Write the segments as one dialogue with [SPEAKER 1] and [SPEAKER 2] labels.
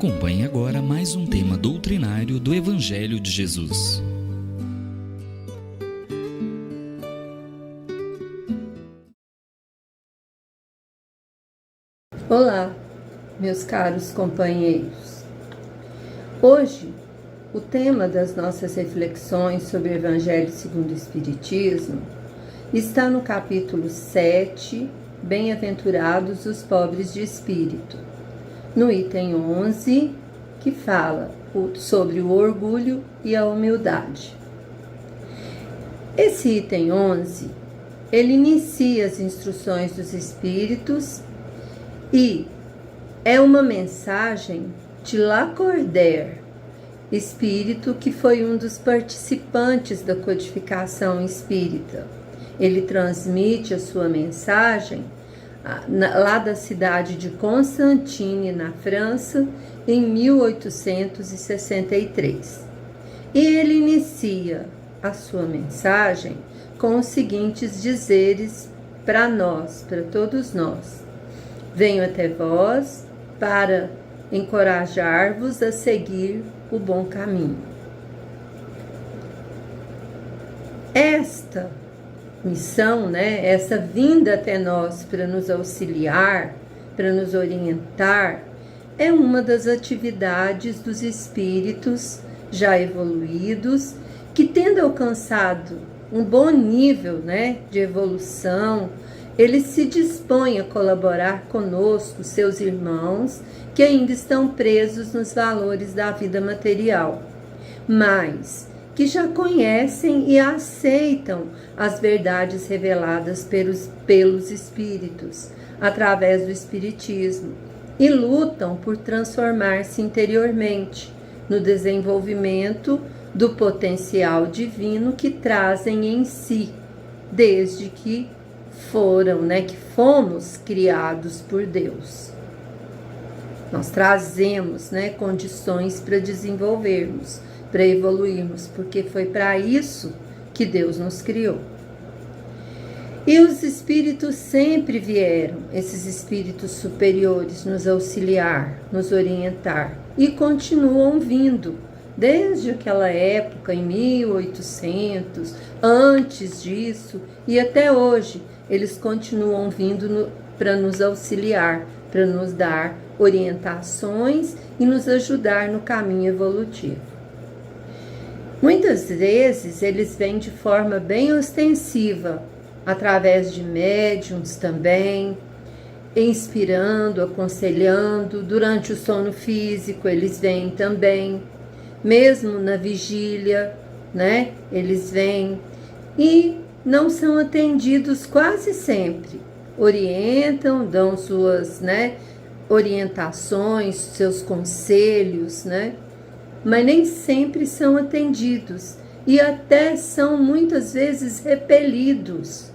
[SPEAKER 1] Acompanhe agora mais um tema doutrinário do Evangelho de Jesus.
[SPEAKER 2] Olá, meus caros companheiros. Hoje, o tema das nossas reflexões sobre o Evangelho segundo o Espiritismo está no capítulo 7, Bem-aventurados os pobres de espírito, no item 11, que fala sobre o orgulho e a humildade. Esse item 11, ele inicia as instruções dos espíritos e é uma mensagem de Lacordaire, espírito que foi um dos participantes da codificação espírita. Ele transmite a sua mensagem lá da cidade de Constantine, na França, em 1863. E ele inicia a sua mensagem com os seguintes dizeres para nós, para todos nós: venho até vós para encorajar-vos a seguir o bom caminho. Esta missão, essa vinda até nós para nos auxiliar, para nos orientar, é uma das atividades dos espíritos já evoluídos, que tendo alcançado um bom nível, de evolução, eles se dispõem a colaborar conosco, seus irmãos, que ainda estão presos nos valores da vida material, mas que já conhecem e aceitam as verdades reveladas pelos espíritos, através do espiritismo, e lutam por transformar-se interiormente no desenvolvimento do potencial divino que trazem em si, desde que fomos criados por Deus. Nós trazemos, condições para desenvolvermos, para evoluirmos, porque foi para isso que Deus nos criou. E os espíritos sempre vieram, esses espíritos superiores, nos auxiliar, nos orientar, e continuam vindo, desde aquela época, em 1800, antes disso, e até hoje, eles continuam vindo para nos auxiliar, para nos dar orientações e nos ajudar no caminho evolutivo. Muitas vezes eles vêm de forma bem ostensiva, através de médiuns também, inspirando, aconselhando. Durante o sono físico eles vêm também, mesmo na vigília, eles vêm e não são atendidos quase sempre. Orientam, dão suas orientações, seus conselhos, mas nem sempre são atendidos e até são muitas vezes repelidos,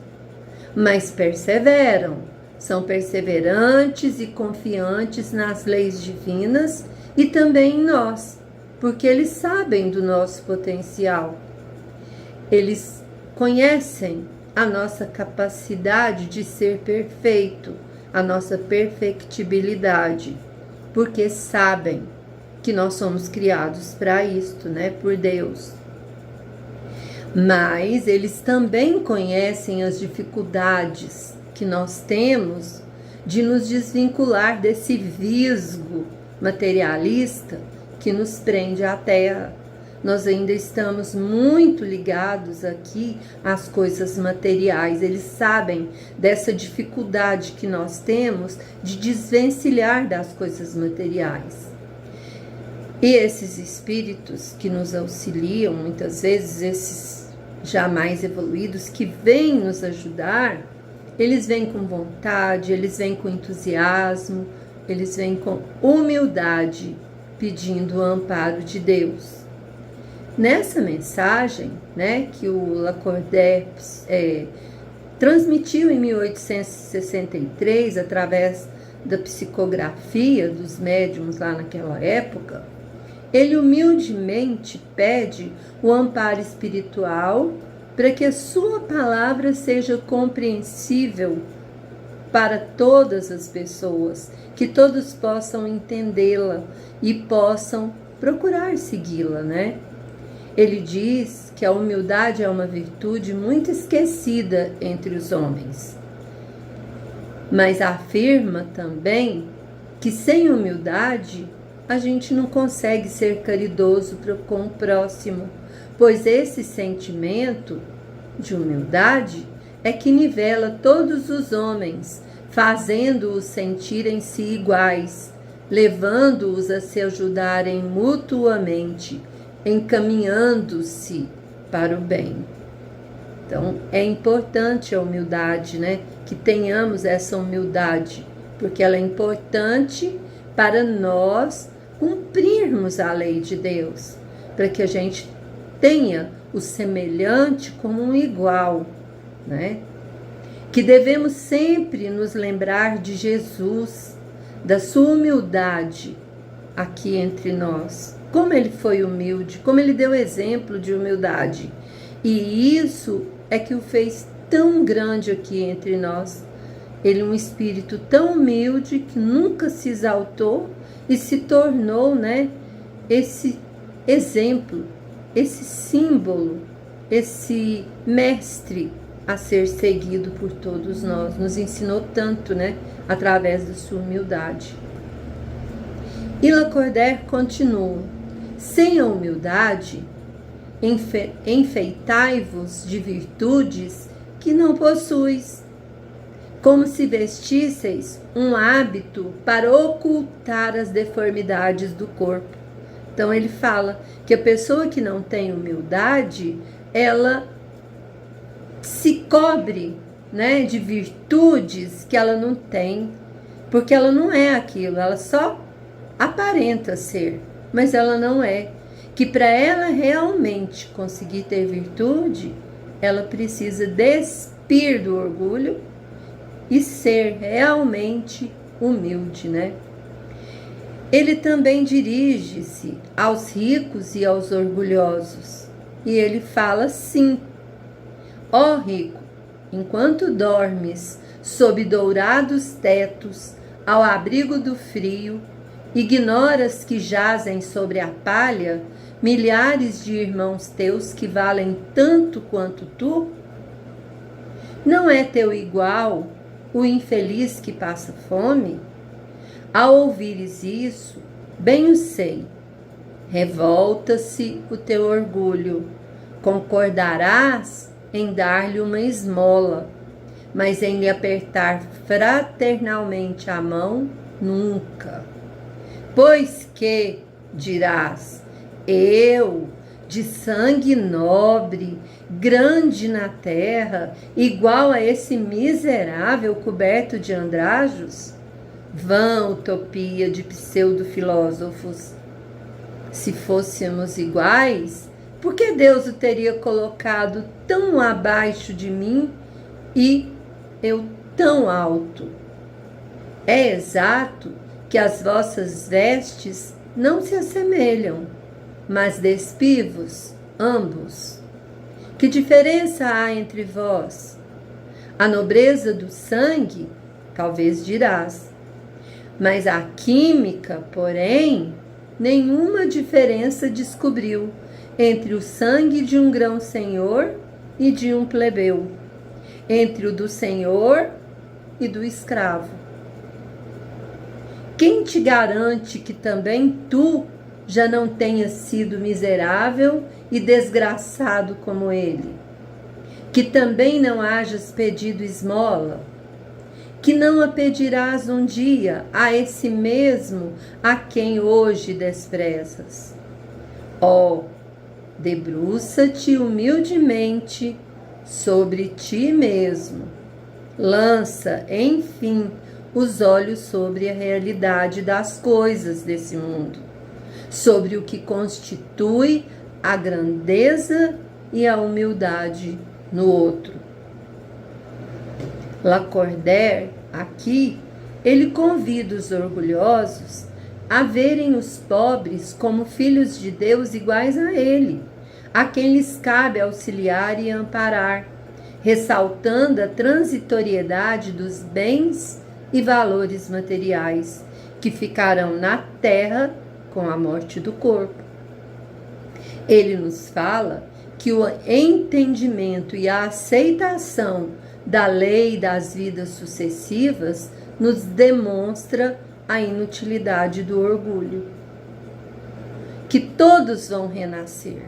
[SPEAKER 2] mas perseveram, são perseverantes e confiantes nas leis divinas e também em nós, porque eles sabem do nosso potencial, eles conhecem a nossa capacidade de ser perfeito, a nossa perfectibilidade, porque sabem que nós somos criados para isto, por Deus. Mas eles também conhecem as dificuldades que nós temos de nos desvincular desse visgo materialista que nos prende à terra. Nós ainda estamos muito ligados aqui às coisas materiais. Eles sabem dessa dificuldade que nós temos de desvencilhar das coisas materiais. E esses espíritos que nos auxiliam, muitas vezes, esses jamais evoluídos, que vêm nos ajudar, eles vêm com vontade, eles vêm com entusiasmo, eles vêm com humildade, pedindo o amparo de Deus. Nessa mensagem, que o Lacordaire transmitiu em 1863, através da psicografia dos médiuns lá naquela época, ele humildemente pede o amparo espiritual para que a sua palavra seja compreensível para todas as pessoas, que todos possam entendê-la e possam procurar segui-la, né? Ele diz que a humildade é uma virtude muito esquecida entre os homens, mas afirma também que sem humildade a gente não consegue ser caridoso com o próximo, pois esse sentimento de humildade é que nivela todos os homens, fazendo-os sentirem-se iguais, levando-os a se ajudarem mutuamente, encaminhando-se para o bem. Então, é importante a humildade, né? Que tenhamos essa humildade, porque ela é importante para nós cumprirmos a lei de Deus, para que a gente tenha o semelhante como um igual, né? Que devemos sempre nos lembrar de Jesus, da sua humildade aqui entre nós, como ele foi humilde, como ele deu exemplo de humildade. E isso é que o fez tão grande aqui entre nós. Ele é um espírito tão humilde que nunca se exaltou e se tornou, né, esse exemplo, esse símbolo, esse mestre a ser seguido por todos nós. Nos ensinou tanto, né, através da sua humildade. E Lacordaire continua: sem a humildade, enfeitai-vos de virtudes que não possuis, como se vestisseis um hábito para ocultar as deformidades do corpo. Então ele fala que a pessoa que não tem humildade, ela se cobre, né, de virtudes que ela não tem, porque ela não é aquilo, ela só aparenta ser, mas ela não é. Que para ela realmente conseguir ter virtude, ela precisa despir do orgulho e ser realmente humilde, né? Ele também dirige-se aos ricos e aos orgulhosos. E ele fala assim: ó rico, enquanto dormes sob dourados tetos, ao abrigo do frio, ignoras que jazem sobre a palha milhares de irmãos teus que valem tanto quanto tu? Não é teu igual o infeliz que passa fome? Ao ouvires isso, bem o sei, revolta-se o teu orgulho, concordarás em dar-lhe uma esmola, mas em lhe apertar fraternalmente a mão, nunca. Pois que, dirás, eu, de sangue nobre, grande na terra, igual a esse miserável coberto de andrajos? Vã utopia de pseudo-filósofos. Se fôssemos iguais, por que Deus o teria colocado tão abaixo de mim e eu tão alto? É exato que as vossas vestes não se assemelham, mas despivos ambos. Que diferença há entre vós? A nobreza do sangue, talvez dirás, mas a química, porém, nenhuma diferença descobriu entre o sangue de um grão-senhor e de um plebeu, entre o do senhor e do escravo. Quem te garante que também tu já não tenhas sido miserável e desgraçado como ele? Que também não hajas pedido esmola? Que não a pedirás um dia a esse mesmo a quem hoje desprezas? Ó, debruça-te humildemente sobre ti mesmo. Lança, enfim, os olhos sobre a realidade das coisas desse mundo, sobre o que constitui a grandeza e a humildade no outro. Lacordaire, aqui, ele convida os orgulhosos a verem os pobres como filhos de Deus iguais a ele, a quem lhes cabe auxiliar e amparar, ressaltando a transitoriedade dos bens e valores materiais que ficarão na terra com a morte do corpo. Ele nos fala que o entendimento e a aceitação da lei das vidas sucessivas nos demonstra a inutilidade do orgulho. Que todos vão renascer,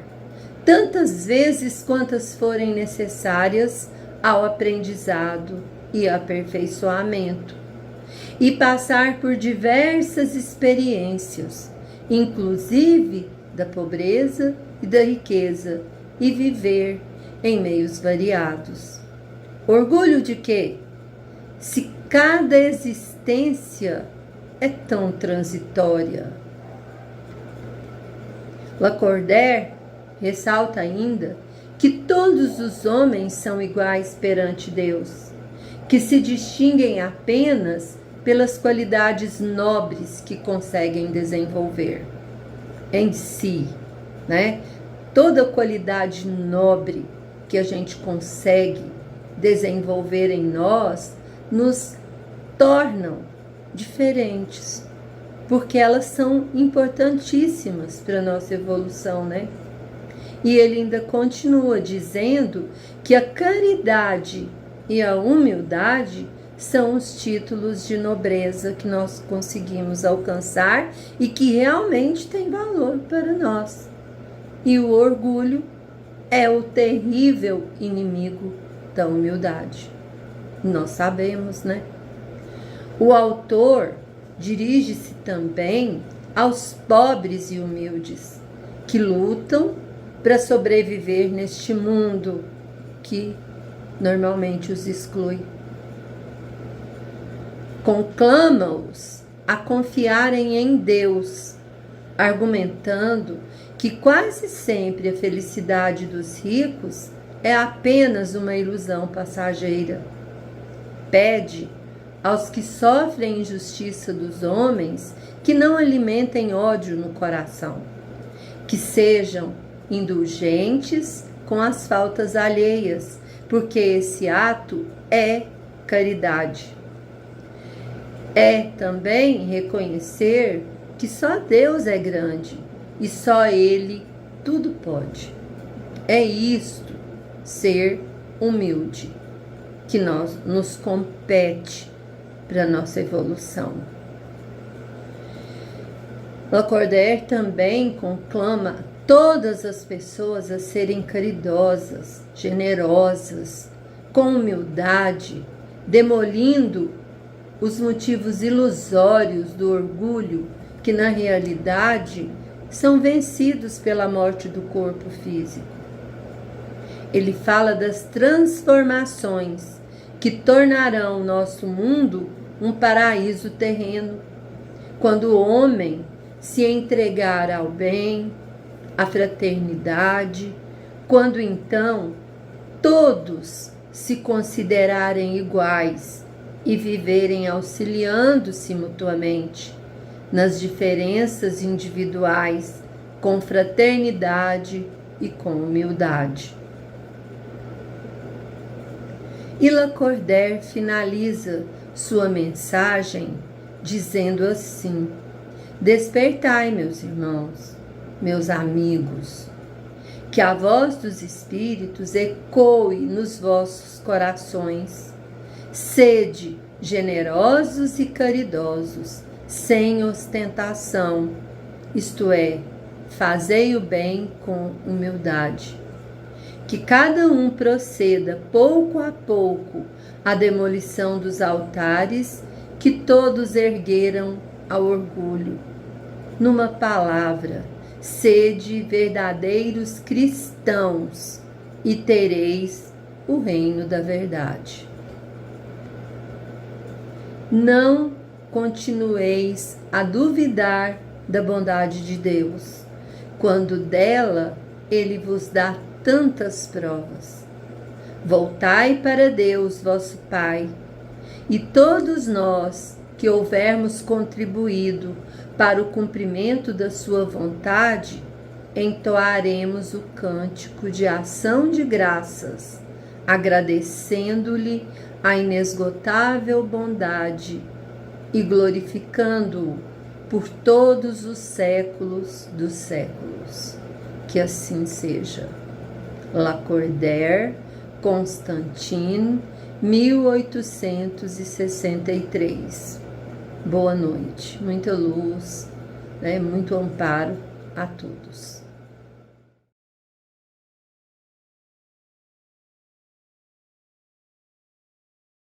[SPEAKER 2] tantas vezes quantas forem necessárias ao aprendizado e aperfeiçoamento, e passar por diversas experiências, inclusive da pobreza e da riqueza, e viver em meios variados. Orgulho de quê? Se cada existência é tão transitória. Lacordaire ressalta ainda que todos os homens são iguais perante Deus, que se distinguem apenas pelas qualidades nobres que conseguem desenvolver em si, né? Toda qualidade nobre que a gente consegue desenvolver em nós nos tornam diferentes, porque elas são importantíssimas para a nossa evolução, né? E ele ainda continua dizendo que a caridade e a humildade são os títulos de nobreza que nós conseguimos alcançar e que realmente têm valor para nós. E o orgulho é o terrível inimigo da humildade. Nós sabemos, né? O autor dirige-se também aos pobres e humildes que lutam para sobreviver neste mundo que normalmente os exclui. Conclama-os a confiarem em Deus, argumentando que quase sempre a felicidade dos ricos é apenas uma ilusão passageira. Pede aos que sofrem a injustiça dos homens que não alimentem ódio no coração, que sejam indulgentes com as faltas alheias, porque esse ato é caridade. É também reconhecer que só Deus é grande e só Ele tudo pode. É isto, ser humilde, que nos compete para a nossa evolução. Lacordaire também conclama todas as pessoas a serem caridosas, generosas, com humildade, demolindo os motivos ilusórios do orgulho, que na realidade são vencidos pela morte do corpo físico. Ele fala das transformações que tornarão nosso mundo um paraíso terreno, quando o homem se entregar ao bem, à fraternidade, quando então todos se considerarem iguais e viverem auxiliando-se mutuamente nas diferenças individuais, com fraternidade e com humildade. E Lacordaire finaliza sua mensagem dizendo assim: despertai, meus irmãos, meus amigos, que a voz dos Espíritos ecoe nos vossos corações. Sede generosos e caridosos, sem ostentação, isto é, fazei o bem com humildade. Que cada um proceda pouco a pouco à demolição dos altares que todos ergueram ao orgulho. Numa palavra, sede verdadeiros cristãos e tereis o reino da verdade. Não continueis a duvidar da bondade de Deus, quando dela Ele vos dá tantas provas. Voltai para Deus, vosso Pai, e todos nós que houvermos contribuído para o cumprimento da sua vontade, entoaremos o cântico de ação de graças agradecendo-lhe a inesgotável bondade e glorificando-o por todos os séculos dos séculos. Que assim seja. Lacordaire, Constantine, 1863. Boa noite, muita luz, muito amparo a todos.